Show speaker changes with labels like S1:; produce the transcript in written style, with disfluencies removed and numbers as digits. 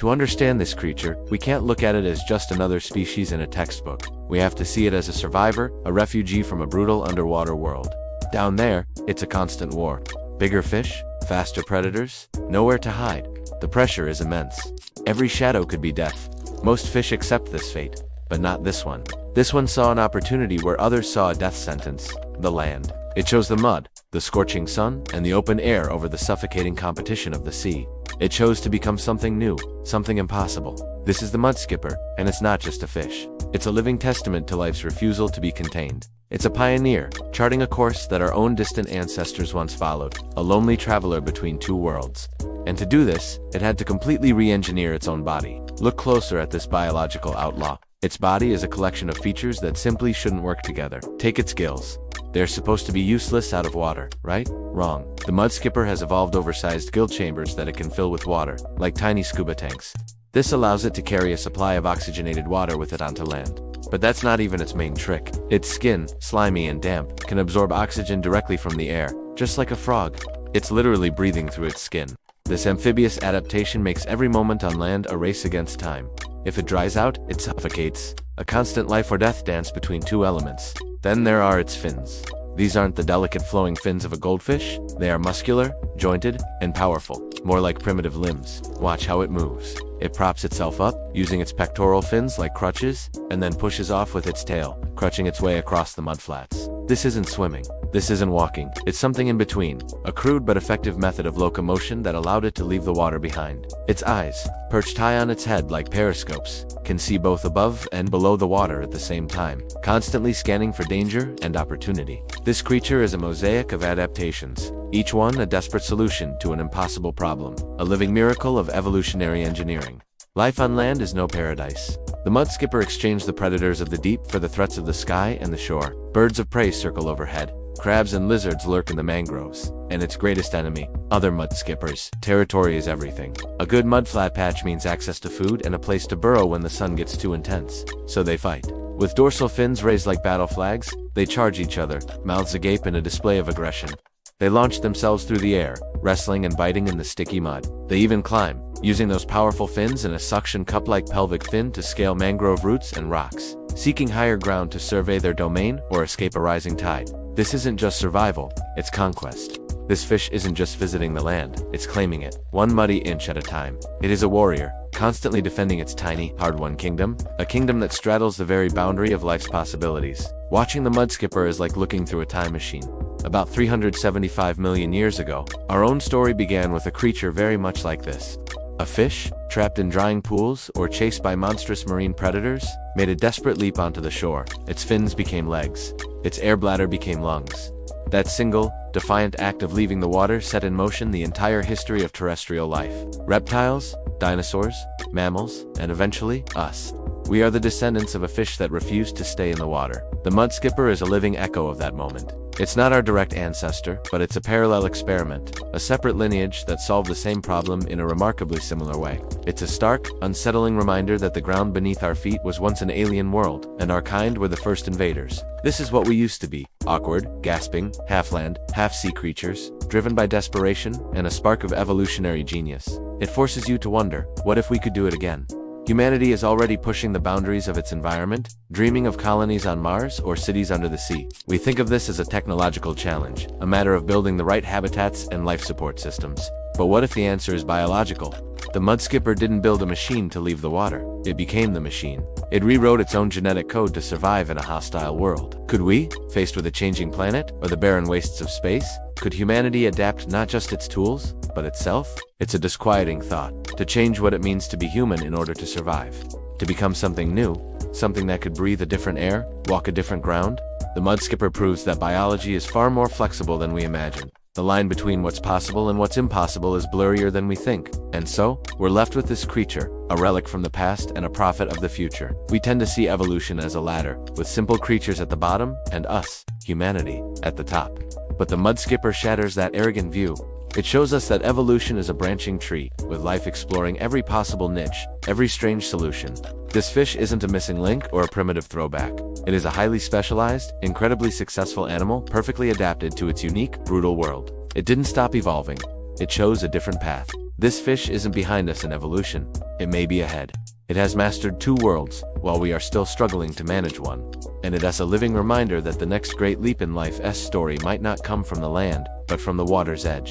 S1: To understand this creature, we can't look at it as just another species in a textbook. We have to see it as a survivor, a refugee from a brutal underwater world. Down there, it's a constant war. Bigger fish, faster predators, nowhere to hide. The pressure is immense. Every shadow could be death. Most fish accept this fate, but not this one. This one saw an opportunity where others saw a death sentence: the land. It chose the mud, the scorching sun, and the open air over the suffocating competition of the sea. It chose to become something new, something impossible. This is the mudskipper, and it's not just a fish. It's a living testament to life's refusal to be contained. It's a pioneer, charting a course that our own distant ancestors once followed, a lonely traveler between two worlds. And to do this, it had to completely re-engineer its own body. Look closer at this biological outlaw. Its body is a collection of features that simply shouldn't work together. Take its gills. They're supposed to be useless out of water, right? Wrong. The mudskipper has evolved oversized gill chambers that it can fill with water, like tiny scuba tanks. This allows it to carry a supply of oxygenated water with it onto land. But that's not even its main trick. Its skin, slimy and damp, can absorb oxygen directly from the air, just like a frog. It's literally breathing through its skin. This amphibious adaptation makes every moment on land a race against time. If it dries out, it suffocates. A constant life or death dance between two elements. Then there are its fins. These aren't the delicate flowing fins of a goldfish. They are muscular, jointed, and powerful, more like primitive limbs. Watch how it moves. It props itself up, using its pectoral fins like crutches, and then pushes off with its tail, crutching its way across the mudflats. This isn't swimming. This isn't walking. It's something in between, a crude but effective method of locomotion that allowed it to leave the water behind. Its eyes, perched high on its head like periscopes, can see both above and below the water at the same time, constantly scanning for danger and opportunity. This creature is a mosaic of adaptations, each one a desperate solution to an impossible problem, a living miracle of evolutionary engineering. Life on land is no paradise. The mudskipper exchanged the predators of the deep for the threats of the sky and the shore. Birds of prey circle overhead. Crabs and lizards lurk in the mangroves. And its greatest enemy, other mudskippers. Territory is everything. A good mudflat patch means access to food and a place to burrow when the sun gets too intense. So they fight. With dorsal fins raised like battle flags, they charge each other, mouths agape in a display of aggression. They launch themselves through the air, wrestling and biting in the sticky mud. They even climb, using those powerful fins and a suction cup-like pelvic fin to scale mangrove roots and rocks, seeking higher ground to survey their domain or escape a rising tide. This isn't just survival, it's conquest. This fish isn't just visiting the land, it's claiming it, one muddy inch at a time. It is a warrior, constantly defending its tiny, hard-won kingdom, a kingdom that straddles the very boundary of life's possibilities. Watching the mudskipper is like looking through a time machine. About 375 million years ago, our own story began with a creature very much like this. A fish, trapped in drying pools or chased by monstrous marine predators, made a desperate leap onto the shore. Its fins became legs. Its air bladder became lungs. That single, defiant act of leaving the water set in motion the entire history of terrestrial life. Reptiles, dinosaurs, mammals, and eventually, us. We are the descendants of a fish that refused to stay in the water. The mudskipper is a living echo of that moment. It's not our direct ancestor, but it's a parallel experiment, a separate lineage that solved the same problem in a remarkably similar way. It's a stark, unsettling reminder that the ground beneath our feet was once an alien world, and our kind were the first invaders. This is what we used to be: awkward, gasping, half-land, half-sea creatures, driven by desperation and a spark of evolutionary genius. It forces you to wonder, what if we could do it again? Humanity is already pushing the boundaries of its environment, dreaming of colonies on Mars or cities under the sea. We think of this as a technological challenge, a matter of building the right habitats and life support systems. But what if the answer is biological? The mudskipper didn't build a machine to leave the water. It became the machine. It rewrote its own genetic code to survive in a hostile world. Could we, faced with a changing planet or the barren wastes of space, could humanity adapt not just its tools, but itself? It's a disquieting thought. To change what it means to be human in order to survive. To become something new, something that could breathe a different air, walk a different ground. The mudskipper proves that biology is far more flexible than we imagine. The line between what's possible and what's impossible is blurrier than we think. And so, we're left with this creature, a relic from the past and a prophet of the future. We tend to see evolution as a ladder, with simple creatures at the bottom and us, humanity, at the top. But the mudskipper shatters that arrogant view. It shows us that evolution is a branching tree, with life exploring every possible niche, every strange solution. This fish isn't a missing link or a primitive throwback. It is a highly specialized, incredibly successful animal perfectly adapted to its unique, brutal world. It didn't stop evolving. It chose a different path. This fish isn't behind us in evolution, it may be ahead. It has mastered 2 worlds, while we are still struggling to manage one. And it is a living reminder that the next great leap in life's story might not come from the land, but from the water's edge.